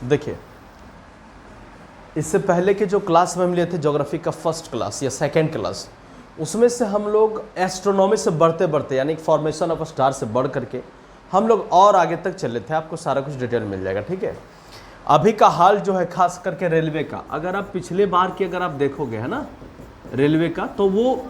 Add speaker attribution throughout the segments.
Speaker 1: देखिए, इससे पहले के जो क्लास में हम लिए थे ज्योग्राफी का फर्स्ट क्लास या सेकंड क्लास, उसमें से हम लोग एस्ट्रोनॉमी से बढ़ते बढ़ते यानी फॉर्मेशन ऑफ स्टार से बढ़ करके हम लोग और आगे तक चले थे। आपको सारा कुछ डिटेल मिल जाएगा, ठीक है। अभी का हाल जो है खास करके रेलवे का, अगर आप पिछले बार की अगर आप देखोगे है ना रेलवे का, तो वो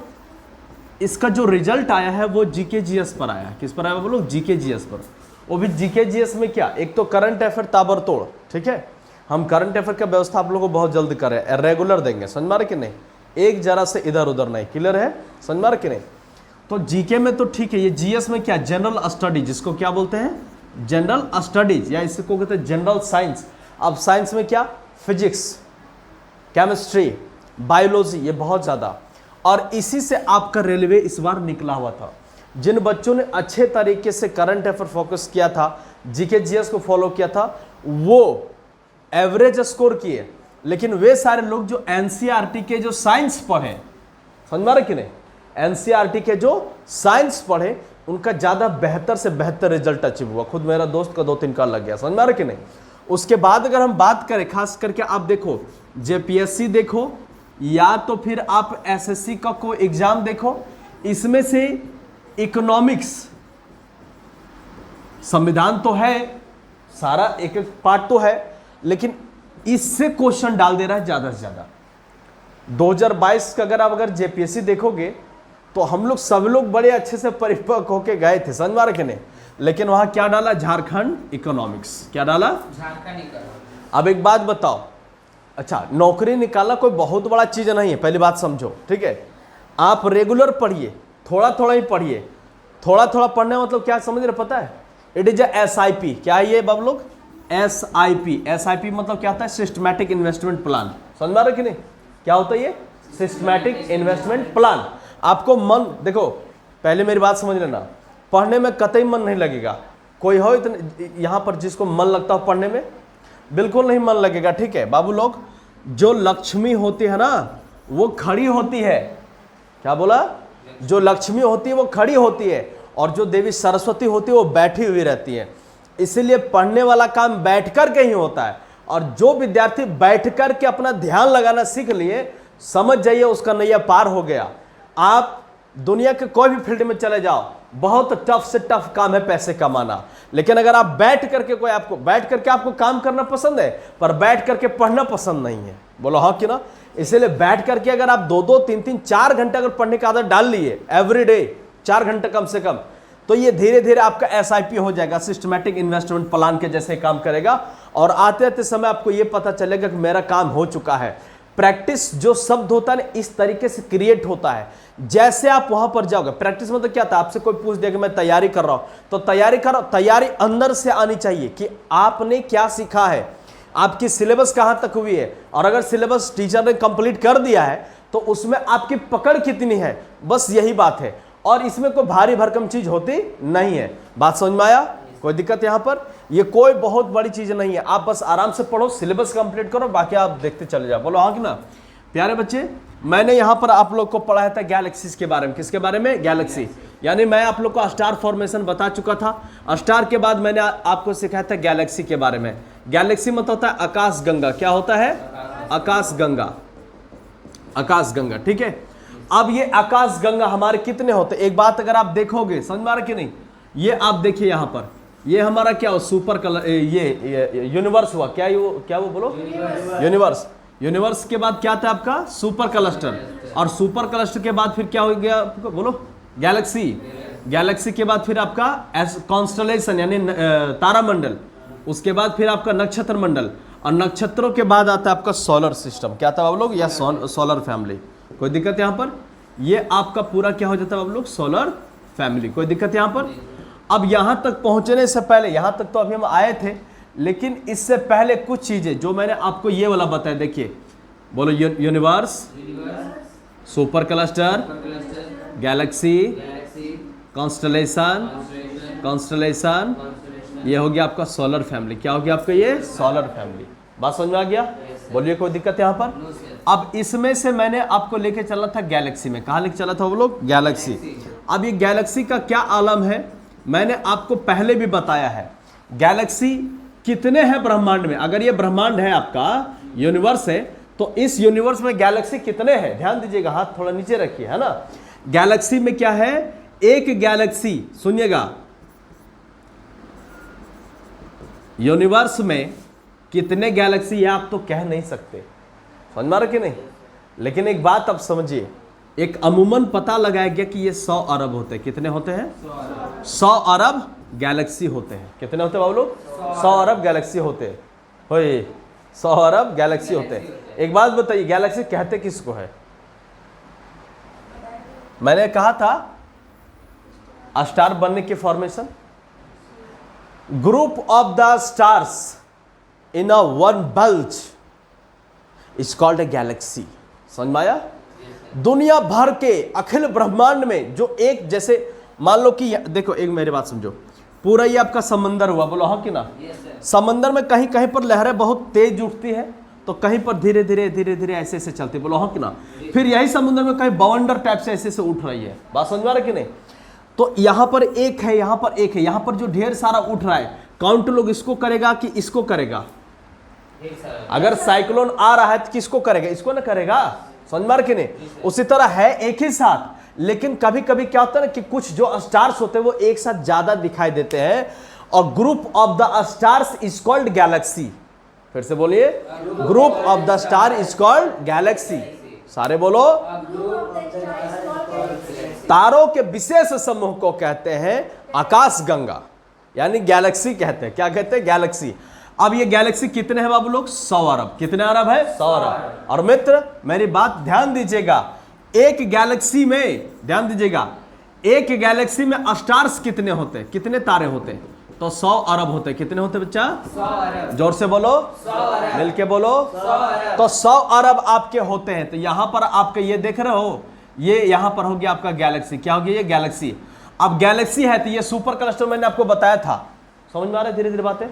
Speaker 1: इसका जो रिजल्ट आया है वो जीके जीएस पर आया है। किस पर आया बोलो? जीके जीएस पर। वो भी जीके जीएस में क्या, एक तो करंट अफेयर ताबड़तोड़, ठीक है। हम करंट अफेयर का व्यवस्था आप लोगों को बहुत जल्द करें, रेगुलर देंगे, समझ मारे कि नहीं, एक जरा से इधर उधर नहीं, क्लियर है, समझ मारे कि नहीं। तो जीके में तो ठीक है, ये जीएस में क्या, जनरल स्टडी, जिसको क्या बोलते हैं, जनरल स्टडीज, या इसको कहते हैं जनरल साइंस। अब साइंस में क्या, फिजिक्स, केमिस्ट्री, बायोलॉजी, ये बहुत ज़्यादा। और इसी से आपका रेलवे इस बार निकला हुआ था। जिन बच्चों ने अच्छे तरीके से करंट अफेयर फोकस किया था, जीके जीएस को फॉलो किया था, वो एवरेज स्कोर किए। लेकिन वे सारे लोग जो एनसीईआरटी के जो साइंस पढ़े, समझ में आ रहा कि नहीं, एनसीईआरटी के जो साइंस पढ़े, उनका ज़्यादा बेहतर से बेहतर रिजल्ट अचीव हुआ। खुद मेरा दोस्त का 2-3 का लग गया, समझ में आ रहा कि नहीं। उसके बाद अगर हम बात करें खास करके, आप देखो जेपीएससी देखो या तो फिर आप एसएससी का कोई एग्जाम देखो, इसमें से इकोनॉमिक्स, संविधान तो है, सारा एक एक पार्ट तो है, लेकिन इससे क्वेश्चन डाल दे रहा है ज्यादा से ज्यादा। 2022 का अगर जेपीएससी देखोगे तो हम लोग सब लोग बड़े अच्छे से परिपक्व होके गए थे, समझ मारे कि नहीं। लेकिन वहां क्या डाला, झारखंड इकोनॉमिक्स, क्या डाला, झारखंड इकोनॉमिक्स। अब एक बात बताओ, अच्छा नौकरी निकालना कोई बहुत बड़ा चीज नहीं है, पहली बात समझो, ठीक है। आप रेगुलर पढ़िए, थोड़ा थोड़ा ही पढ़िए। थोड़ा थोड़ा पढ़ने मतलब क्या समझ रहे, पता है, इट इज SIP। क्या है ये बाबू लोग, SIP मतलब क्या होता है, सिस्टमैटिक इन्वेस्टमेंट प्लान, समझ में आ रहा है कि नहीं। क्या होता है ये, सिस्टमैटिक इन्वेस्टमेंट प्लान। आपको मन, देखो पहले मेरी बात समझ लेना, पढ़ने में कतई मन नहीं लगेगा। कोई हो इतने यहाँ पर जिसको मन लगता हो पढ़ने में, बिल्कुल नहीं मन लगेगा, ठीक है बाबू लोग। जो लक्ष्मी होती है ना वो खड़ी होती है, क्या बोला, जो लक्ष्मी होती है वो खड़ी होती है, और जो देवी सरस्वती होती है वो बैठी हुई रहती है। इसीलिए पढ़ने वाला काम बैठ कर के ही होता है। और जो विद्यार्थी बैठ कर के अपना ध्यान लगाना सीख लिए, समझ जाइए उसका नैया पार हो गया। आप दुनिया के कोई भी फील्ड में चले जाओ, बहुत टफ से टफ काम है पैसे कमाना। लेकिन अगर आप बैठ करके बैठ करके आपको काम करना पसंद है, पर बैठ करके पढ़ना पसंद नहीं है, बोलो हाँ कि ना। इसलिए बैठ करके अगर आप 2-2, 3-3, 4 घंटे अगर पढ़ने की आदत डाल लिए एवरीडे, 4 घंटे कम से कम, तो ये धीरे धीरे आपका SIP हो जाएगा, सिस्टमैटिक इन्वेस्टमेंट प्लान के जैसे काम करेगा। और आते आते समय आपको ये पता चलेगा कि मेरा काम हो चुका है। प्रैक्टिस जो शब्द होता है ना, इस तरीके से क्रिएट होता है। जैसे आप वहां पर जाओगे, प्रैक्टिस मतलब क्या था, आपसे कोई पूछ दिया कि मैं तैयारी कर रहा हूं, तो तैयारी करो, तैयारी अंदर से आनी चाहिए कि आपने क्या सीखा है, आपकी सिलेबस कहां तक हुई है। और अगर सिलेबस टीचर ने कंप्लीट कर दिया है तो उसमें आपकी पकड़ कितनी है, बस यही बात है। और इसमें कोई भारी भरकम चीज होती नहीं है। बात समझ में आया, कोई दिक्कत यहां पर, ये कोई बहुत बड़ी चीज नहीं है। आप बस आराम से पढ़ो, सिलेबस कंप्लीट करो, बाकी आप देखते चले जाओ, बोलो हाँ कि ना। प्यारे बच्चे, मैंने यहां पर आप लोग को पढ़ाया था गैलेक्सीज के बारे में। किसके बारे में, गैलेक्सी। यानी मैं आप लोग को स्टार फॉर्मेशन बता चुका था। स्टार के बाद मैंने आपको सिखाया था गैलेक्सी के बारे में। गैलेक्सी मतलब होता है आकाश गंगा। क्या होता है, आकाश गंगा, आकाश गंगा, ठीक है। अब ये आकाश गंगा हमारे कितने होते, एक बात अगर आप देखोगे, समझ में आ रहा कि नहीं, ये आप देखिए यहाँ पर, ये हमारा क्या हो, सुपर कलर, ये यूनिवर्स हुआ, क्या वो बोलो, यूनिवर्स। यूनिवर्स के बाद क्या था आपका, सुपर क्लस्टर। और सुपर क्लस्टर के बाद फिर क्या हो गया आपका, बोलो, गैलेक्सी। गैलेक्सी के बाद फिर आपका कॉन्स्टलेशन यानी तारामंडल। उसके बाद फिर आपका नक्षत्र मंडल, और नक्षत्रों के बाद आता है आपका सोलर सिस्टम। क्या था आप लोग, या सोलर फैमिली। कोई दिक्कत यहाँ पर, ये आपका पूरा क्या हो जाता है आप लोग, सोलर फैमिली। कोई दिक्कत यहाँ पर। अब यहाँ तक पहुँचने से पहले, यहाँ तक तो अभी हम आए थे, लेकिन इससे पहले कुछ चीजें जो मैंने आपको ये वाला बताया, देखिए बोलो, universe, super cluster, Galaxy, constellation, ये हो गया आपका सोलर फैमिली। क्या हो गया आपका, ये सोलर फैमिली। बात समझ में आ गया, बोलिए कोई दिक्कत यहाँ पर। अब इसमें से मैंने आपको लेके चला था गैलेक्सी में। कहाँ लेके चला था वो लोग, गैलेक्सी। अब ये गैलेक्सी का क्या आलम है, मैंने आपको पहले भी बताया है। गैलेक्सी कितने हैं ब्रह्मांड में। अगर ये ब्रह्मांड है आपका, यूनिवर्स है, तो इस यूनिवर्स में गैलेक्सी कितने हैं, ध्यान दीजिएगा, हाथ थोड़ा नीचे रखिए, है ना। गैलेक्सी में क्या है, एक गैलेक्सी, सुनिएगा, यूनिवर्स में कितने गैलेक्सी आप तो कह नहीं सकते, समझ में आ रहा कि नहीं। लेकिन एक बात आप समझिए, एक अमूमन पता लगाया गया कि ये 100 अरब होते हैं। कितने होते हैं, 100 अरब गैलेक्सी होते हैं। कितने होते हैं बाबू लोग, 100 अरब गैलेक्सी होते हैं, होए 100 अरब गैलेक्सी होते हैं। एक बात बताइए, गैलेक्सी कहते किसको है। मैंने कहा था स्टार बनने की formation, group of the stars in a one bulge is called a Galaxy. समझ में आया। दुनिया भर के अखिल ब्रह्मांड में जो एक, जैसे मान लो कि देखो, एक मेरी बात समझो, पूरा ये आपका समंदर हुआ, बोलो हाँ कि ना। समंदर में कहीं कहीं पर लहरें बहुत तेज उठती है, तो कहीं पर धीरे धीरे धीरे धीरे ऐसे ऐसे चलती, बोलो हाँ कि ना। फिर यही समुद्र में कहीं बवंडर टाइप से ऐसे ऐसे उठ रही है, बात समझ में आ रहा कि नहीं। तो यहां पर एक है, यहां पर एक है, यहां पर जो ढेर सारा उठ रहा है, काउंट लोग इसको करेगा कि इसको करेगा। अगर साइक्लोन आ रहा है तो किसको करेगा, इसको ना करेगा, समझ में आ रहा कि नहीं। उसी तरह है एक ही साथ, लेकिन कभी कभी क्या होता है ना कि कुछ जो स्टार्स होते हैं वो एक साथ ज्यादा दिखाई देते हैं, और group of the stars is called Galaxy. फिर से बोलिए, group of the star is called Galaxy. सारे बोलो, तारों के विशेष समूह को कहते हैं आकाश गंगा, यानी गैलेक्सी कहते हैं। क्या कहते हैं, गैलेक्सी। अब ये गैलेक्सी कितने हैं बाबू लोग, 100 अरब। कितने अरब है, 100 अरब। और मित्र मेरी बात ध्यान दीजिएगा, एक गैलेक्सी में, ध्यान दीजिएगा, एक गैलेक्सी में स्टार्स कितने होते हैं, कितने तारे होते हैं, तो 100 अरब होते हैं। कितने होते हैं बच्चा,
Speaker 2: 100 अरब।
Speaker 1: जोर से बोलो,
Speaker 2: 100 अरब।
Speaker 1: मिलके बोलो,
Speaker 2: 100 अरब।
Speaker 1: तो 100 अरब आपके होते हैं। तो यहां पर आपके ये देख रहे हो, ये यहां पर हो गया आपका गैलेक्सी। क्या हो गया, ये गैलेक्सी। अब गैलेक्सी है तो ये सुपर क्लस्टर मैंने आपको बताया था, समझ में आ रहा है धीरे धीरे बातें।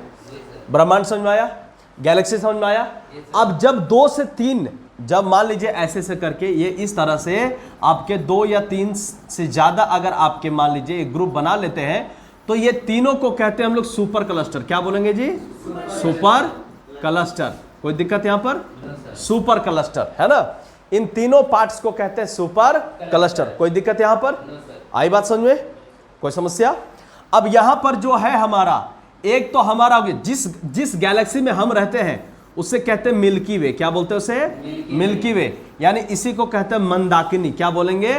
Speaker 1: ब्रह्मांड समझ में आया, गैलेक्सी समझ में आया। अब जब 2 से 3, जब मान लीजिए ऐसे से करके ये इस तरह से आपके 2 या 3 से ज्यादा अगर आपके मान लीजिए एक ग्रुप बना लेते हैं, तो ये तीनों को कहते हैं हम लोग सुपर क्लस्टर। क्या बोलेंगे जी, सुपर क्लस्टर। कोई दिक्कत यहां पर, सुपर क्लस्टर है ना। इन तीनों पार्ट्स को कहते हैं सुपर क्लस्टर। कोई दिक्कत यहां पर, आई बात समझ में, कोई समस्या। अब यहां पर जो है हमारा, एक तो हमारा हो गया, जिस गैलेक्सी में हम रहते हैं उसे कहते हैं मिल्की वे। क्या बोलते हैं उसे, मिल्की वे, यानी इसी को कहते हैं मंदाकिनी। क्या बोलेंगे,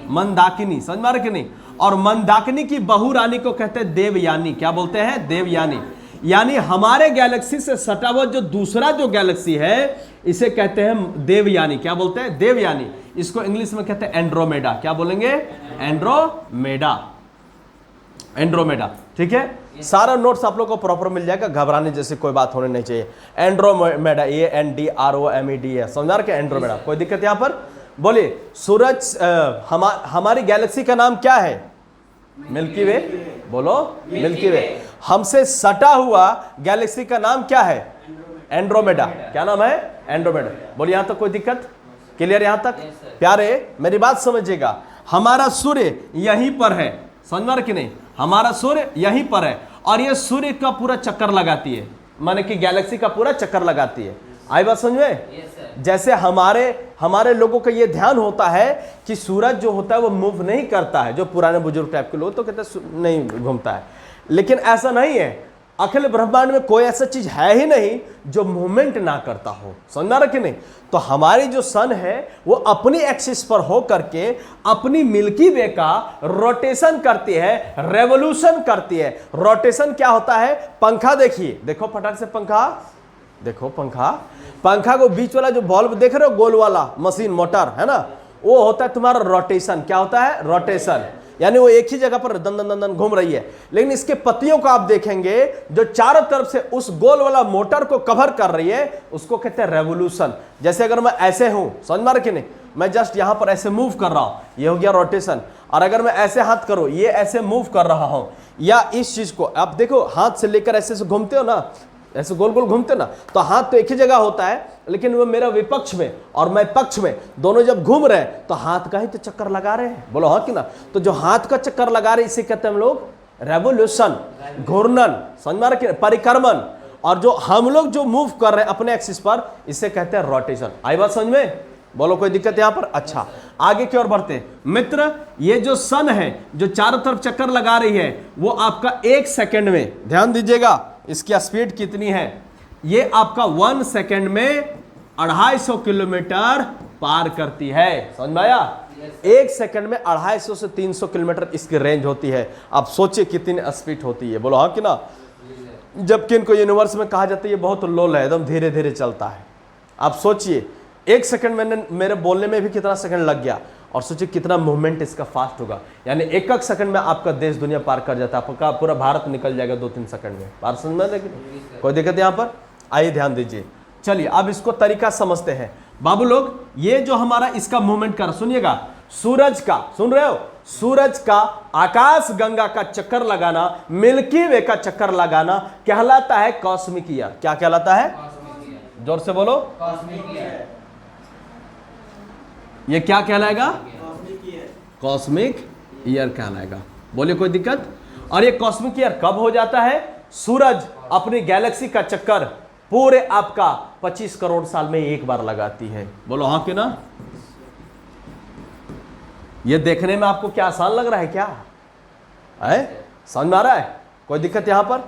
Speaker 1: मंदाकिनी। समझ में आ रहा कि नहीं। और मंदाकिनी की बहू रानी को कहते हैं देवयानी। क्या बोलते हैं, देवयानी। यानी हमारे गैलेक्सी से सटा हुआ जो दूसरा जो गैलेक्सी है इसे कहते हैं देवयानी। क्या बोलते हैं, देवयानी। इसको इंग्लिश में कहते हैं एंड्रोमेडा। क्या बोलेंगे, एंड्रोमेडा, एंड्रोमेडा। ठीक है, सारा नोट्स आप लोग को प्रॉपर मिल जाएगा, घबराने जैसी कोई बात होनी नहीं चाहिए। एंड्रोमेडा, ANDROMED है, समझा रहे, एंड्रोमेडा। कोई दिक्कत यहां पर, बोलिए। सूरज, हमारी गैलेक्सी का नाम क्या है, मिल्की वे। बोलो, मिल्की वे। हमसे सटा हुआ गैलेक्सी का नाम क्या है, एंड्रोमेडा। क्या नाम है, एंड्रोमेडा। बोलिए, यहां तक कोई दिक्कत, क्लियर यहां तक। प्यारे मेरी बात समझिएगा, हमारा सूर्य यहीं पर है, समझ में आ रहा कि नहीं। हमारा सूर्य यहीं पर है और ये सूर्य का पूरा चक्कर लगाती है, माने कि गैलेक्सी का पूरा चक्कर लगाती है। आई बात समझ में। जैसे हमारे लोगों का ये ध्यान होता है कि सूरज जो होता है वो मूव नहीं करता है, जो पुराने बुजुर्ग टाइप के लोग तो कहते हैं नहीं घूमता है, लेकिन ऐसा नहीं है। अखिल ब्रह्मांड में कोई ऐसा चीज है ही नहीं जो मूवमेंट ना करता हो, समझा रहा कि नहीं। तो हमारी जो सन है वो अपनी एक्सिस पर हो करके अपनी मिल्की वे का रोटेशन करती है, रेवोल्यूशन करती है। रोटेशन क्या होता है, पंखा देखिए, देखो फटाक से पंखा देखो, पंखा को बीच वाला जो बल्ब देख रहे हो, गोल वाला मशीन मोटर है ना, वो होता है तुम्हारा रोटेशन। क्या होता है, रोटेशन। यानी वो एक ही जगह पर दन दन दन दन घूम रही है। लेकिन इसके पत्तियों को आप देखेंगे जो चारों तरफ से उस गोल वाला मोटर को कवर कर रही है, उसको कहते हैं रेवोल्यूशन। जैसे अगर मैं ऐसे हूं, समझ में आ रहा कि नहीं, मैं जस्ट यहां पर ऐसे मूव कर रहा हूं, ये हो गया रोटेशन। और अगर मैं ऐसे हाथ करूं, ये ऐसे मूव कर रहा हूं, या इस चीज को आप देखो, हाथ से लेकर ऐसे घूमते हो ना, ऐसे गोल गोल घूमते ना, तो हाथ तो एक ही जगह होता है, लेकिन वो मेरा विपक्ष में और मैं पक्ष में दोनों जब घूम रहे हैं तो हाथ का ही तो चक्कर लगा रहे हैं, बोलो हाँ कि ना। तो जो हाथ का चक्कर लगा रहे हैं इसे कहते हैं हम लोग रेवोल्यूशन, घूर्णन, समझ में आ रहा है, परिक्रमण। और जो हम लोग जो मूव कर रहे हैं अपने एक्सिस पर, इसे कहते हैं रोटेशन। आई बात समझ में? बोलो कोई दिक्कत यहां पर? अच्छा, आगे की ओर बढ़ते हैं मित्र। ये जो सन है जो चारों तरफ चक्कर लगा रही है, वो आपका 1 सेकंड में, ध्यान दीजिएगा इसकी स्पीड कितनी है, ये आपका 1 सेकंड में 250 किलोमीटर पार करती है। समझ में आया? 1 सेकंड में 250 से 300 किलोमीटर इसकी रेंज होती है। आप सोचिए कितनी स्पीड होती है, बोलो हाँ कि ना? जबकि इनको यूनिवर्स में कहा जाता है ये बहुत लो है, एकदम धीरे धीरे चलता है। आप सोचिए 1 सेकंड मैंने मेरे बोलने में भी कितना सेकंड लग गया, और सोचिए कितना मूवमेंट इसका फास्ट होगा। यानी 1 सेकंड में आपका देश दुनिया पार कर जाता है, आपका पूरा भारत निकल जाएगा 2-3 सेकंड में। बात समझ में? लेकिन कोई दिक्कत यहाँ पर? आइए ध्यान दीजिए। चलिए अब इसको तरीका समझते हैं बाबू लोग। ये जो हमारा इसका मूवमेंट कर, सुनिएगा, सूरज का, सुन रहे हो, सूरज का आकाश गंगा का चक्कर लगाना, मिल्की वे का चक्कर लगाना कहलाता है कॉस्मिक ईयर। क्या कहलाता है? जोर से बोलो। ये क्या कहलाएगा? कॉस्मिक ईयर कहलाएगा। बोलिए कोई दिक्कत? और ये कॉस्मिक ईयर कब हो जाता है? सूरज अपनी गैलेक्सी का चक्कर पूरे आपका 25 करोड़ साल में एक बार लगाती है। बोलो हाँ कि ना? ये देखने में आपको क्या आसान लग रहा है क्या? है? समझ में आ रहा है? कोई दिक्कत यहां पर?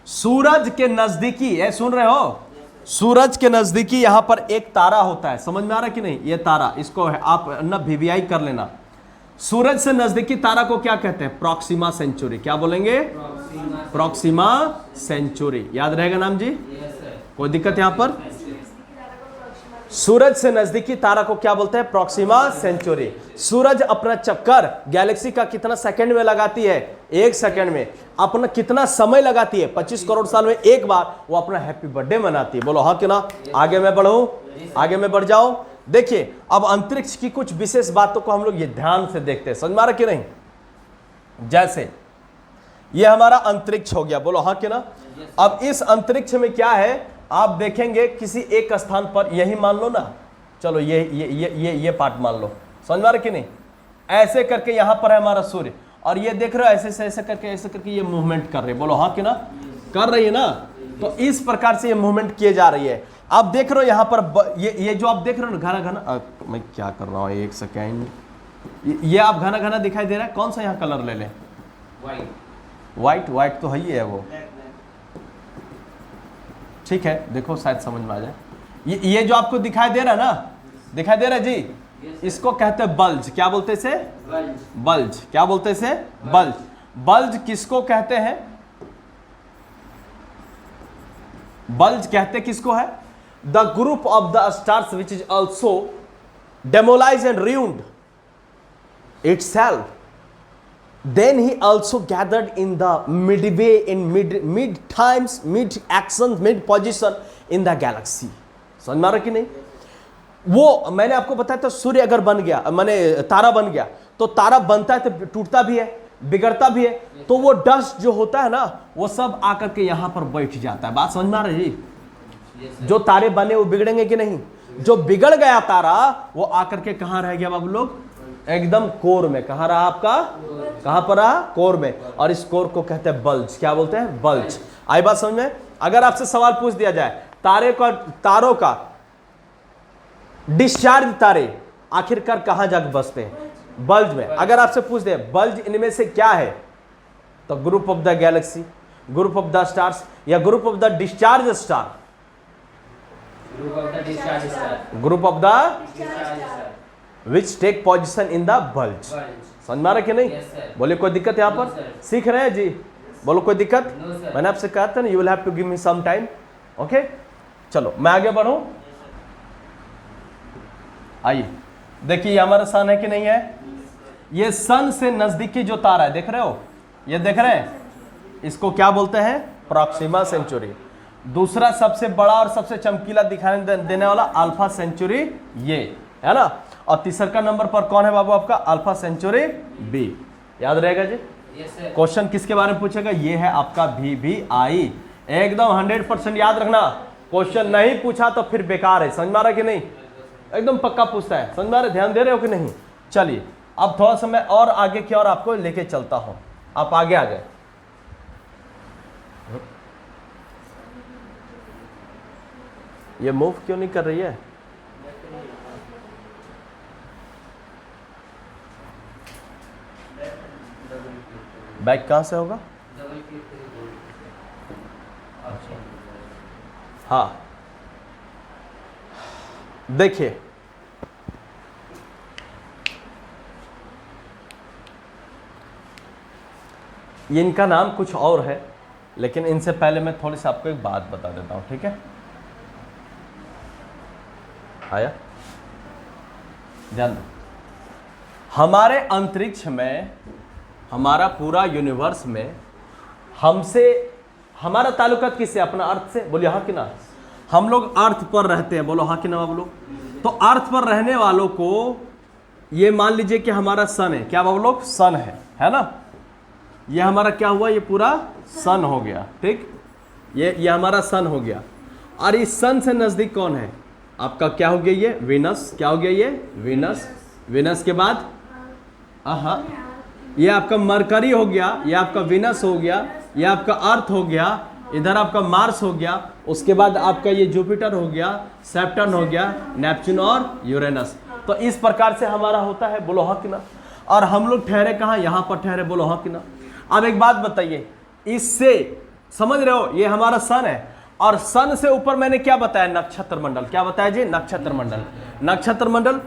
Speaker 1: सूरज के नजदीकी, ये सुन रहे हो, सूरज के नजदीकी यहां पर एक तारा होता है। समझ में आ रहा है कि नहीं? ये तारा, इसको है आप ना वीवीआई कर लेना। सूरज से नजदीकी तारा को क्या कहते हैं? Proxima Centauri. क्या बोलेंगे? Proxima Centauri. याद रहेगा नाम जी? कोई दिक्कत यहां पर? सूरज से नजदीकी तारा को क्या बोलते हैं? Proxima Centauri. सूरज अपना चक्कर गैलेक्सी का कितना सेकंड में लगाती है? 1 सेकंड में। अपना कितना समय लगाती है? 25 करोड़ साल में एक बार वो अपना हैप्पी बर्थडे मनाती है। बोलो हाँ कि ना? आगे मैं बढ़ूं? आगे मैं बढ़ जाऊं? देखिए अब अंतरिक्ष की कुछ विशेष बातों को हम लोग ये ध्यान से देखते हैं। समझ में आ रहा कि नहीं? जैसे ये हमारा अंतरिक्ष हो गया। बोलो हाँ कि ना? अब इस अंतरिक्ष में क्या है, आप देखेंगे किसी एक स्थान पर, यही मान लो ना, चलो ये पार्ट मान लो। समझ में आ रहा कि नहीं? ऐसे करके यहां पर है हमारा सूर्य, और ये देख रहे हो ऐसे से ऐसे करके ये मूवमेंट कर रही है। बोलो हाँ कि ना? कर रही है ना? तो इस प्रकार से ये मूवमेंट किए जा रही है। आप देख रहे हो यहां पर ये जो आप देख रहे हो ना घना घना, मैं क्या कर रहा हूं, 1 सेकेंड, ये आप घना घना दिखाई दे रहा है। कौन सा यहाँ कलर ले लें? व्हाइट तो है ही है वो, ठीक है। देखो शायद समझ में आ जाए। ये जो आपको दिखाई दे रहा है ना, दिखाई दे रहा है जी, इसको कहते हैं बल्ज। क्या बोलते हैं इसे? बल्ज। क्या बोलते हैं इसे? बल्ज। बल्ज किसको कहते हैं? बल्ज कहते किसको है? The group of the stars which is also demolise and ruined itself. Then he also gathered in the midway, in mid times, mid action, mid position in the galaxy. समझ में आ रहा कि नहीं? वो मैंने आपको बताया था, सूर्य अगर बन गया, माने तारा बन गया, तो तारा बनता है तो टूटता भी है, बिगड़ता भी है। तो वो डस्ट जो होता है ना, वो सब आकर के यहाँ पर बैठ जाता है। बात समझ में आ रही है? जो तारे बने वो बिगड़ेंगे कि नहीं? जो बिगड़ गया तारा वो आकर के कहाँ रह गया बाबू लोग? एकदम कोर में। कहाँ रहा आपका? कहाँ पर रहा? कोर में। और इस कोर को कहते हैं बल्ज। क्या बोलते हैं? बल्ज। आई बात समझ में? अगर आपसे सवाल पूछ दिया जाए तारों का डिस्चार्ज तारे आखिरकार कहां जाकर बसते हैं? बल्ज में। अगर आपसे पूछ दे बल्ज इनमें से क्या है, तो group of the galaxy, group of the stars, या group of the discharge star? Group of the which take position in the bulge. समझ में आ रहा कि नहीं? बोले कोई दिक्कत यहां पर? सीख रहे हैं जी? बोलो कोई दिक्कत? मैंने आपसे कहा था ना, you will have to give me some time. Okay, चलो मैं आगे बढ़ूं। आइए देखिए, ये हमारा सन है कि नहीं है? ये सन से नजदीकी जो तारा है, देख रहे हो? ये देख रहे हैं? इसको क्या बोलते हैं? Proxima Centauri. दूसरा सबसे बड़ा और सबसे चमकीला दिखाने देने वाला अल्फा सेंचुरी, ये है ना। और तीसरा नंबर पर कौन है बाबू आपका? Alpha century B. याद रहेगा जी? क्वेश्चन किसके बारे में पूछेगा? ये है आपका VVI। एकदम 100% याद रखना। क्वेश्चन नहीं पूछा तो फिर बेकार है। समझ में आ रहा कि नहीं? एकदम पक्का पूछता है। समझ में आ रहा? ध्यान दे रहे हो कि नहीं? चलिए अब थोड़ा सा मैं और आगे की ओर आपको लेके चलता हूं। आप आगे आ जाए। ये मूव क्यों नहीं कर रही है? बैक कहाँ से होगा?
Speaker 2: डबल क्लिक करिए।
Speaker 1: हाँ देखिए, इनका नाम कुछ और है, लेकिन इनसे पहले मैं थोड़ी सी आपको एक बात बता देता हूं, ठीक है? आया ध्यान दो, हमारे अंतरिक्ष में, हमारा पूरा यूनिवर्स में हमसे हमारा ताल्लुकात किससे? अपना अर्थ से। बोलिए हाँ कि ना? हम लोग अर्थ पर रहते हैं, बोलो हाँ कि ना बोलो। तो अर्थ पर रहने वालों को ये मान लीजिए कि हमारा सन है, क्या बोलो? सन है ना? ये हमारा क्या हुआ? ये पूरा सन हो गया, ठीक? ये हमारा सन हो गया। और इस सन से नजदीक कौन है? आपका क्या हो गया? ये वीनस। क्या हो गया? ये वीनस। वीनस के बाद ये आपका मरकरी हो गया, ये आपका वीनस हो गया, ये आपका अर्थ हो गया, इधर आपका मार्स हो गया, उसके बाद आपका ये जुपिटर हो गया, सैटर्न हो गया, नेपच्यून और यूरेनस। तो इस प्रकार से हमारा होता है, बोलो हाँ कि ना? और हम लोग ठहरे कहाँ? यहाँ पर ठहरे, बोलो हाँ कि ना? अब एक बात बताइए, इससे समझ रहे हो? ये हमारा सन है, और सन से ऊपर मैंने क्या बताया? नक्षत्र मंडल। क्या बताया जी? नक्षत्र मंडल। नक्षत्र मंडल,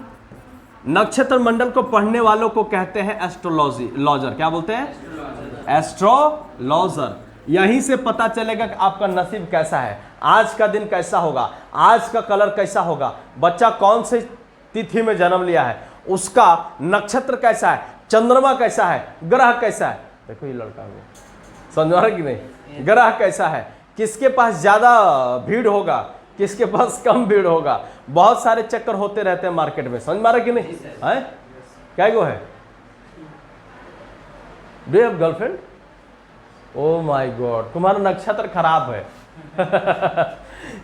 Speaker 1: नक्षत्र मंडल को पढ़ने वालों को कहते हैं एस्ट्रोलॉजी लॉजर। क्या बोलते हैं? एस्ट्रोलॉजर। यहीं से पता चलेगा कि आपका नसीब कैसा है, आज का दिन कैसा होगा, आज का कलर कैसा होगा, बच्चा कौन से तिथि में जन्म लिया है, उसका नक्षत्र कैसा है, चंद्रमा कैसा है, ग्रह कैसा है। देखो ये लड़का हो गया, समझ रहा कि नहीं? ग्रह कैसा है, किसके पास ज्यादा भीड़ होगा, किसके पास कम भीड़ होगा। बहुत सारे चक्कर होते रहते हैं मार्केट में, समझ मारा कि नहीं है? क्या गो है? Do you have girlfriend? Oh my God, तुम्हारा नक्षत्र खराब है।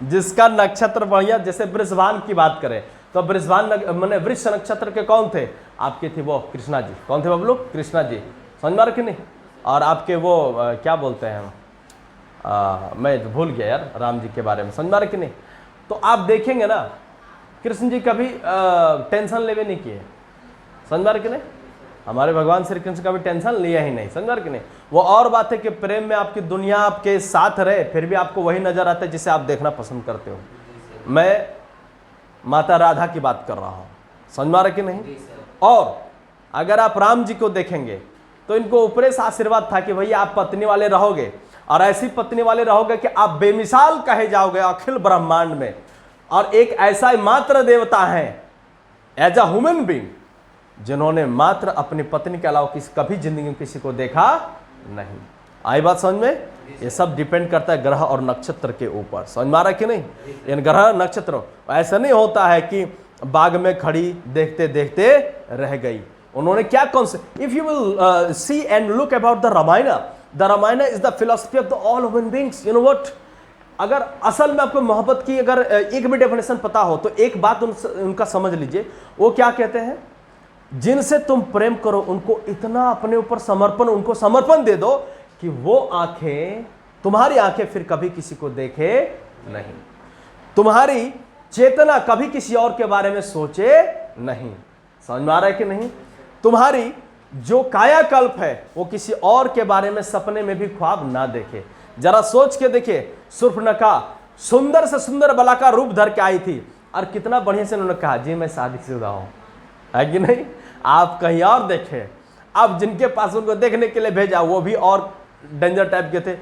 Speaker 1: जिसका नक्षत्र बढ़िया, जैसे वृषभान की बात करें तो वृषभान मैंने वृष नक्षत्र के कौन थे? आपके थे वो कृष्णा जी। कौन थे बाबू लोग? कृष्णा जी, समझ मार कि नहीं? और आपके वो क्या बोलते हैं, मैं भूल गया यार, राम जी के बारे में, समझ मार कि नहीं? तो आप देखेंगे ना, कृष्ण जी कभी टेंशन लेवे नहीं किए, समझ मार कि नहीं? हमारे भगवान श्री कृष्ण कभी टेंशन लिया ही नहीं, समझ मार कि नहीं? वो और बात है कि प्रेम में आपकी दुनिया आपके साथ रहे, फिर भी आपको वही नजर आता है जिसे आप देखना पसंद करते हो। मैं माता राधा की बात कर रहा हूँ, समझ मार कि नहीं? और अगर आप राम जी को देखेंगे तो इनको ऊपरे से आशीर्वाद था कि भैया आप पत्नी वाले रहोगे, और ऐसी पत्नी वाले रहोगे कि आप बेमिसाल कहे जाओगे अखिल ब्रह्मांड में, और एक ऐसा मात्र देवता है एज अ ह्यूमन बीइंग जिन्होंने मात्र अपनी पत्नी के अलावा कभी जिंदगी में किसी को देखा नहीं। आई बात समझ में? ये सब डिपेंड करता है ग्रह और नक्षत्र के ऊपर, समझ मारा कि नहीं? इन ग्रह नक्षत्र ऐसा नहीं होता है कि बाग में खड़ी देखते देखते रह गई। उन्होंने क्या कौन से, if you will see and look about the Ramayana is the philosophy of the all human beings. You know what, अगर असल में आपको मोहब्बत की अगर एक भी डेफिनेशन पता हो तो एक बात उनका समझ लीजिए। वो क्या कहते हैं? जिनसे तुम प्रेम करो उनको इतना अपने ऊपर समर्पण, उनको समर्पण दे दो कि वो आंखें, तुम्हारी आंखें फिर कभी किसी को देखे नहीं, तुम्हारी चेतना कभी किसी और के बारे में सोचे नहीं, समझ में आ रहा है कि नहीं? तुम्हारी जो कायाकल्प है वो किसी और के बारे में सपने में भी ख्वाब ना देखे। जरा सोच के देखिए, शूर्पणखा सुंदर से सुंदर बला का रूप धर के आई थी, और कितना बढ़िया से उन्होंने कहा जी मैं शादीशुदा हूं, है कि नहीं? आप कहीं और देखें, अब जिनके पास उनको देखने के लिए भेजा वो भी और डेंजर टाइप के थे।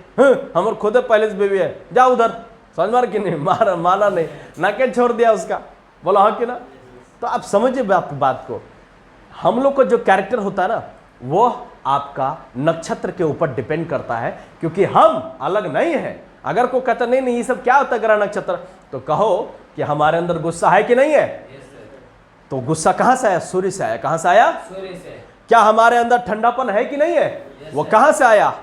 Speaker 1: हमारे खुद पहले से बेबी है, जाओ उधर, समझ मार कि नहीं? माना नहीं, ना के छोड़ दिया उसका, बोला हाँ कि ना? तो आप समझिए बात को। हम लोग का जो कैरेक्टर होता है ना, वो आपका नक्षत्र के ऊपर डिपेंड करता है, क्योंकि हम अलग नहीं है। अगर कोई कहता नहीं ये सब क्या होता है ग्रह नक्षत्र, तो कहो कि हमारे अंदर गुस्सा है कि नहीं है? तो गुस्सा कहां से आया? सूर्य से आया। कहां से आया? सूर्य से। क्या हमारे अंदर ठंडापन है कि नहीं है? वो कहां से आया?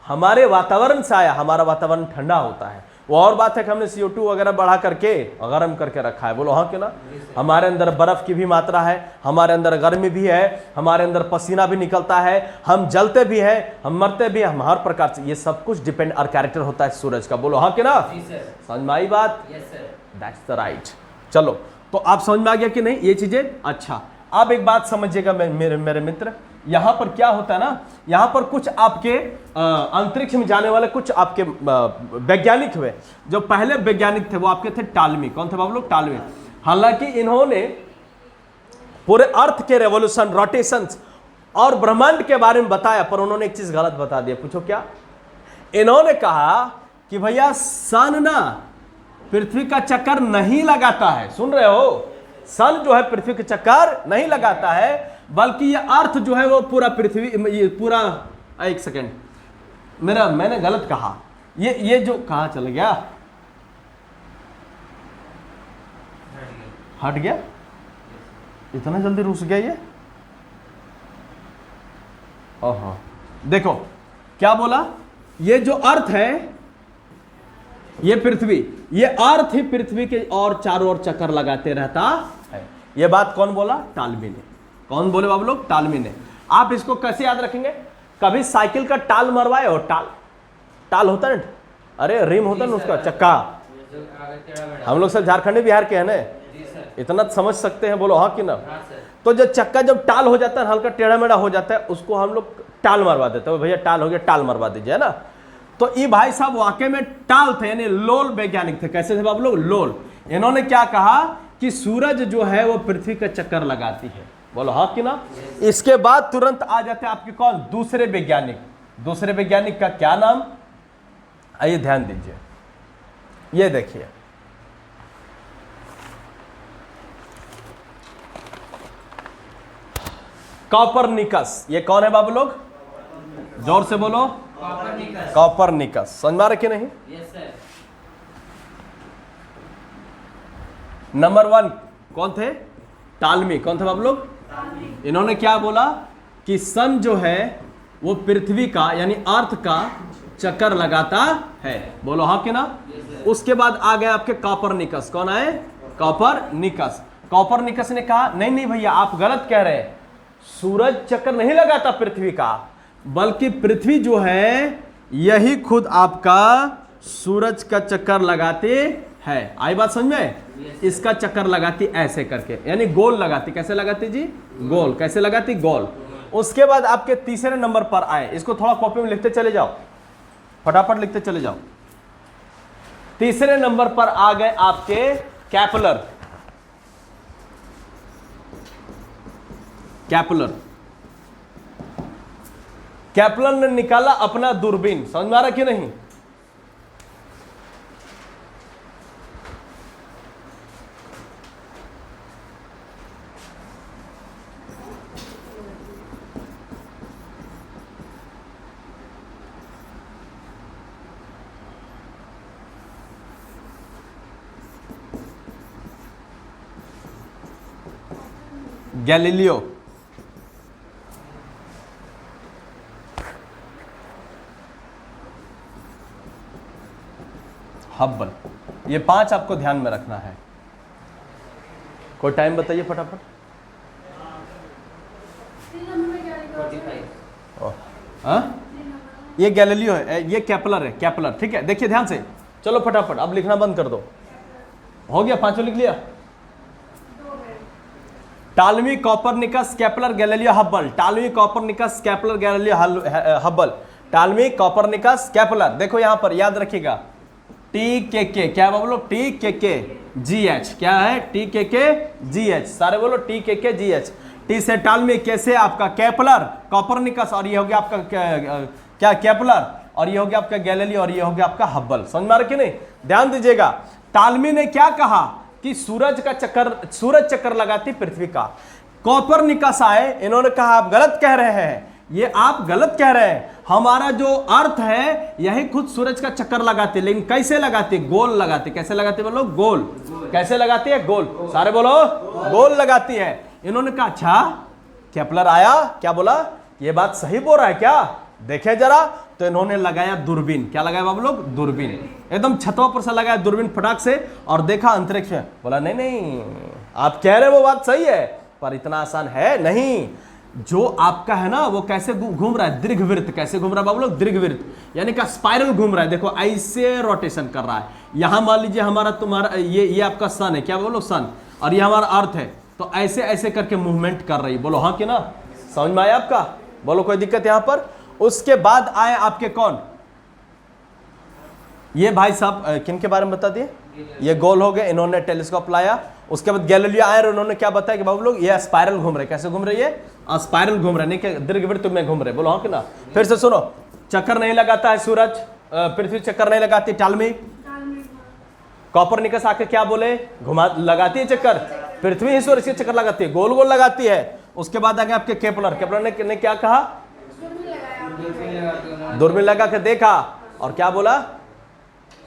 Speaker 1: हमारे वातावरण से आया। हमारा वातावरण ठंडा होता है। वो और बात है कि हमने CO2 वगैरह बढ़ा करके गर्म करके रखा है, बोलो हाँ क्यों ना? हमारे अंदर बर्फ की भी मात्रा है, हमारे अंदर गर्मी भी है, हमारे अंदर पसीना भी निकलता है, हम जलते भी हैं, हम मरते भी हैं, हम हर प्रकार से, ये सब कुछ डिपेंड और कैरेक्टर होता है सूरज का, बोलो हाँ क्यों ना? समझ में आई बात? That's the right. चलो, तो आप समझ में आ गया कि नहीं ये चीजें। अच्छा, अब एक बात समझिएगा मेरे मित्र, यहां पर क्या होता है ना, यहां पर कुछ आपके अंतरिक्ष में जाने वाले कुछ आपके वैज्ञानिक हुए। जो पहले वैज्ञानिक थे वो आपके थे टालमी। कौन थे बाबू लोग? टालमी। हालांकि इन्होंने पूरे अर्थ के रेवोल्यूशन, रोटेशंस और ब्रह्मांड के बारे में बताया, पर उन्होंने एक चीज गलत बता दिया। पूछो क्या? इन्होंने कहा कि भैया सन ना पृथ्वी का चक्कर नहीं लगाता है। सुन रहे हो? सन जो है पृथ्वी के चक्कर नहीं लगाता है, बल्कि ये अर्थ जो है वो पूरा पृथ्वी, ये पूरा, एक सेकेंड, मैंने गलत कहा। ये जो कहाँ चल गया? हट गया? इतना जल्दी रुस गया ये? ओहो, देखो क्या बोला, ये जो अर्थ है, ये पृथ्वी, ये अर्थ ही पृथ्वी के और चारों ओर चक्कर लगाते रहता है। ये बात कौन बोला? टालमी ने। कौन बोले बाबू लोग? टालमी ने। आप इसको कैसे याद रखेंगे? कभी साइकिल का टाल मरवाए हो? टाल होता है, अरे रिम होता है ना उसका, चक्का। हम लोग सब झारखंडी बिहार के हैं ना, इतना समझ सकते हैं, बोलो हाँ कि ना? तो जो चक्का जब टाल हो जाता है, हल्का टेढ़ा मेढ़ा हो जाता है, उसको हम लोग टाल मरवा देते हैं। भैया टाल हो गया, टाल मरवा दीजिए, है ना? तो ये भाई साहब वाकई में टाल थे, यानी लोल वैज्ञानिक थे। कैसे थे बाबू लोग? लोल। इन्होंने क्या कहा कि सूरज जो है वो पृथ्वी का चक्कर लगाती है। बोलो हाँ कि ना? इसके बाद तुरंत आ जाते हैं आपके कौन? दूसरे वैज्ञानिक। दूसरे वैज्ञानिक का क्या नाम? आइए ध्यान दीजिए, ये देखिए, कॉपरनिकस। ये कौन है बाबू लोग? जोर से बोलो। कॉपरनिकस। समझ में आ रहा कि नहीं?
Speaker 2: Yes sir.
Speaker 1: नंबर 1 कौन थे? टालमी। कौन थे बाबू लोग? इन्होंने क्या बोला कि सन जो है वो पृथ्वी का यानी अर्थ का चक्कर लगाता है। बोलो हाँ कि ना? उसके बाद आ गए आपके कॉपरनिकस। कौन आए? कॉपरनिकस। कॉपरनिकस ने कहा नहीं नहीं भैया आप गलत कह रहे हैं, सूरज चक्कर नहीं लगाता पृथ्वी का, बल्कि पृथ्वी जो है यही खुद आपका सूरज का चक्कर लगाती है। आई बात समझ में? इसका चक्कर लगाती ऐसे करके, यानी गोल लगाती। कैसे लगाती जी? गोल। कैसे लगाती? गोल। उसके बाद आपके तीसरे नंबर पर आए, इसको थोड़ा कॉपी में लिखते चले जाओ, फटाफट लिखते चले जाओ। तीसरे नंबर पर आ गए आपके कैपलर। कैपलर ने निकाला अपना दूरबीन। समझ में आ रहा कि नहीं? Galileo, Hubble. ये 5 आपको ध्यान में रखना है। कोई टाइम बताइए फटाफट।
Speaker 2: 45।
Speaker 1: हाँ, ये गैलीलियो है, ये कैपलर है। कैपलर, ठीक है, देखिए ध्यान से। चलो फटाफट अब लिखना बंद कर दो। हो गया? 5 लिख लिया? Ptolemy, Copernicus, Kepler, Galileo, Hubble. Ptolemy, Copernicus, Kepler, Galileo, Hubble. Ptolemy, Copernicus, Kepler. देखो यहां पर याद रखिएगा, टी के क्या बोलो? टी के जी एच। क्या है? टी के जी एच। सारे बोलो टी के जी एच। टी से टालमी, कैसे आपका कैपलर, कॉपरनिकस, और ये हो गया आपका क्या कैपलर, और ये हो गया आपका गैलीलियो, और ये हो गया आपका हब्बल। समझ में आ रहा कि नहीं? ध्यान दीजिएगा, टालमी ने क्या कहा कि सूरज चक्कर लगाती पृथ्वी का। कॉपरनिकस आए, इन्होंने कहा आप गलत कह रहे हैं, ये आप गलत कह रहे हैं, हमारा जो अर्थ है यही खुद सूरज का चक्कर लगाती, लेकिन कैसे लगाती? गोल लगाती। कैसे लगाती बोलो? गोल। कैसे लगाती है? गोल। सारे बोलो गोल लगाती है। इन्होंने कहा अच्छा, केपलर आया, क्या बोला? ये बात सही बोल रहा है क्या? देखे जरा। तो इन्होंने लगाया दूरबीन। क्या लगाया बाबू लोग? दूरबीन। एकदम छतों पर से लगाया दूरबीन फटाक से, और देखा अंतरिक्ष में। बोला नहीं नहीं, आप कह रहे हो वो बात सही है, पर इतना आसान है नहीं। जो आपका है ना वो कैसे घूम रहा है, दीर्घवृत्त। कैसे घूम रहा है बाबू लोग, दीर्घवृत्त, यानी कि स्पाइरल घूम रहा है। देखो ऐसे रोटेशन कर रहा है। यहां मान लीजिए हमारा तुम्हारा ये आपका सन है, क्या बोलो सन, और ये हमारा अर्थ है, तो ऐसे ऐसे करके मूवमेंट कर रही है। बोलो हाँ कि ना, समझ में आया आपका, बोलो कोई दिक्कत यहां पर। उसके बाद आए आपके कौन, ये भाई साहब किन के बारे में बता दिए, ये गोल हो गए, इन्होंने टेलीस्कोप लाया। उसके बाद गैलीलियो आए और उन्होंने क्या बताया कि बाबू लोग ये स्पाइरल घूम रहे। कैसे घूम रही है, स्पाइरल घूम रहे, नहीं कि दीर्घवृत्त में घूम रहे। बोलो हाँ कि ना। फिर से सुनो, चक्कर नहीं लगाता है सूरज, पृथ्वी चक्कर नहीं लगाती, टालमी कॉपरनिकस आके क्या बोले, घुमा लगाती है चक्कर, पृथ्वी ही सूरज के चक्कर लगाती है, गोल गोल लगाती है। उसके बाद आगे आपके केपलर, केपलर ने क्या कहा, दूरबीन लगा के देखा और क्या बोला,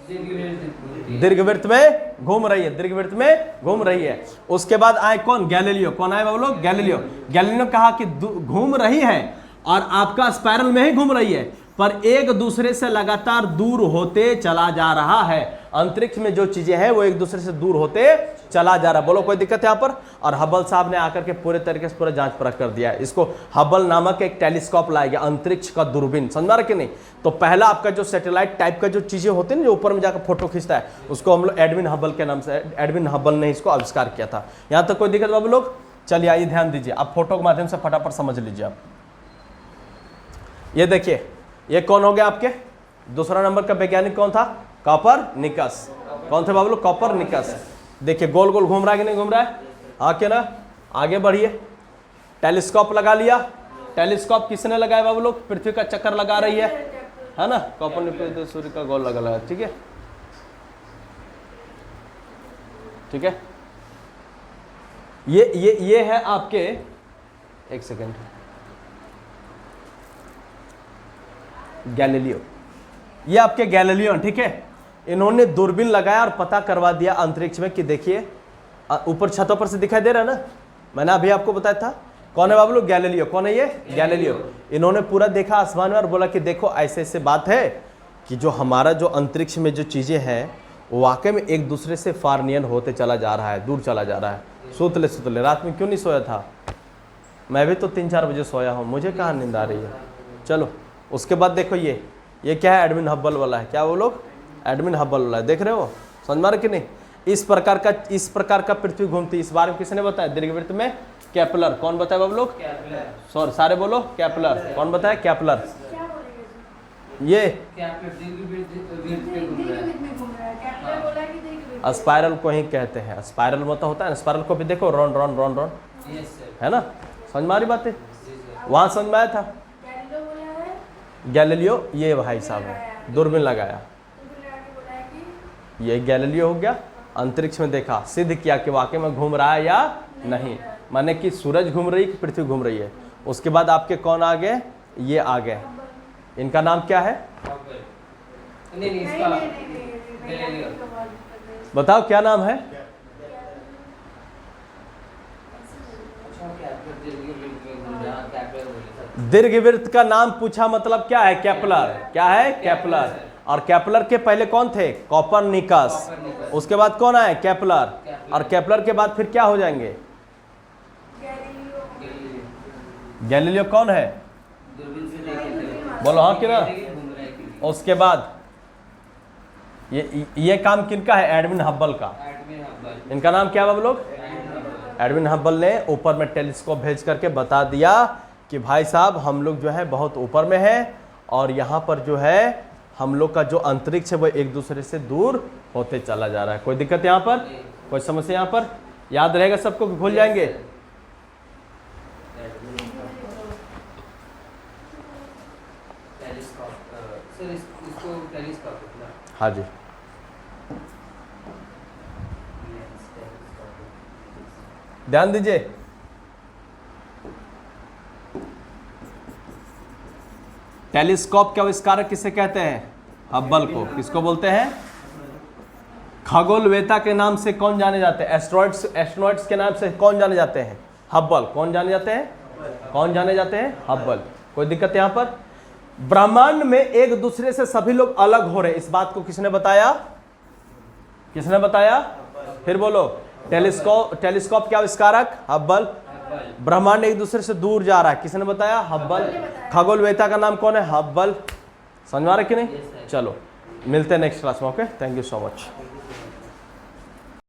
Speaker 1: दीर्घवृत्त में घूम रही है, दीर्घवृत्त में घूम रही है। उसके बाद आए कौन, गैलीलियो। कौन आए बाबू लोग, गैलीलियो। गैलीलियो ने कहा कि घूम रही है और आपका स्पाइरल में ही घूम रही है, पर एक दूसरे से लगातार दूर होते चला जा रहा है। अंतरिक्ष में जो चीजें हैं वो एक दूसरे से दूर होते चला जा रहा है। बोलो कोई दिक्कत यहां पर। और हबल साहब ने आकर के पूरे तरीके से पूरा जांच परख कर दिया है। इसको हबल नामक एक टेलीस्कोप लाया गया, अंतरिक्ष का दूरबीन, समझ रहे कि नहीं। तो पहला आपका जो सैटेलाइट टाइप का जो चीजें होती है ना, जो ऊपर में जाकर फोटो खींचता है, उसको हम लोग एडविन हबल के नाम से, एडविन हबल ने इसको आविष्कार किया था। यहां तक कोई दिक्कत बाबू लोग। चलिए आइए ध्यान दीजिए, आप फोटो के माध्यम से फटाफट समझ लीजिए। आप ये देखिए, ये कौन हो गया आपके दूसरा नंबर का वैज्ञानिक कौन था, कॉपरनिकस। कौन थे बाबू लोग, कॉपरनिकस। देखिए गोल गोल घूम रहा है कि नहीं घूम रहा है, हाँ क्या ना। आगे बढ़िए, टेलीस्कोप लगा लिया। टेलीस्कोप किसने लगाया बाबू लोग, पृथ्वी का चक्कर लगा रही है ना। कॉपरनिकस सूर्य का गोल लगा, ठीक है, ठीक है। ये है आपके, एक सेकेंड, गैलीलियो। ये आपके गैलीलियो, ठीक है। इन्होंने दूरबीन लगाया और पता करवा दिया अंतरिक्ष में कि देखिए ऊपर छतों पर से दिखाई दे रहा है ना, मैंने अभी आपको बताया था। कौन है बाबू लोग, गैलीलियो। कौन है ये, गैलीलियो। इन्होंने पूरा देखा आसमान में और बोला कि देखो ऐसे ऐसे बात है कि जो हमारा जो अंतरिक्ष में जो चीजें हैं वो वाकई में एक दूसरे से फारनियन होते चला जा रहा है, दूर चला जा रहा है। सुतले सुतले रात में क्यों नहीं सोया था, मैं भी तो 3-4 बजे सोया हूँ, मुझे कहाँ नींद आ रही है। चलो उसके बाद देखो ये क्या है, एडविन हबल वाला है। क्या वो लोग, एडविन हबल वाला है, देख रहे हो, समझ में आ रहा कि नहीं। इस प्रकार का पृथ्वी घूमती। इस बारे में किसने बताया, दीर्घवृत्त में केपलर। कौन बताया बाबू लोग, सॉरी सारे बोलो, केपलर। कौन बताया, केपलर। ये स्पाइरल को ही कहते हैं, स्पाइरल मतलब होता है ना, स्पाइरल को भी देखो, रॉन रॉन रॉन रॉन, है ना, समझ में आ रही बातें। वहां समझ में आया था। गैलीलियो ये भाई साहब है, दूरबीन लगाया, ये गैलीलियो हो गया। अंतरिक्ष में देखा, सिद्ध किया कि वाकई में घूम रहा है या नहीं, माने कि सूरज घूम रही है कि पृथ्वी घूम रही है। उसके बाद आपके कौन आ गए, ये आ गए, इनका नाम क्या है, बताओ क्या नाम है। दीर्घवृत्त का नाम पूछा, मतलब क्या है, केपलर। क्या है, केपलर। और केपलर के पहले कौन थे, कॉपरनिकस। उसके बाद कौन आए, केपलर। और केपलर के बाद फिर क्या हो जाएंगे, गैलीलियो। कौन है, बोलो हाँ कि ना। उसके बाद ये काम किनका है, एडविन हबल का। इनका नाम क्या है बाबू लोग, एडविन हबल ने ऊपर में टेलीस्कोप भेज करके बता दिया कि भाई साहब हम लोग जो है बहुत ऊपर में है और यहाँ पर जो है हम लोग का जो अंतरिक्ष है वो एक दूसरे से दूर होते चला जा रहा है। कोई दिक्कत यहाँ पर, कोई समस्या यहाँ पर, याद रहेगा सबको, भूल जाएंगे। हाँ जी, ध्यान दीजिए। टेलीस्कोप के आविष्कारक किसे कहते हैं, हब्बल को। किसको बोलते हैं, खगोलवेता के नाम से कौन जाने जाते हैं, एस्ट्रोनॉट्स के नाम से कौन जाने जाते हैं, हब्बल। कौन जाने जाते हैं, कौन जाने जाते हैं, हब्बल। कोई दिक्कत यहाँ पर। ब्रह्मांड में एक दूसरे से सभी लोग अलग हो रहे, इस बात को किसने बताया, किसने बताया, फिर बोलो। टेलीस्कोप के आविष्कारक हब्बल। ब्रह्मांड एक दूसरे से दूर जा रहा है, किसने बताया? हब्बल। खगोलवेता का नाम कौन है? हब्बल। समझ में आ रहा है कि नहीं? चलो मिलते हैं नेक्स्ट क्लास में। Okay, thank you so much.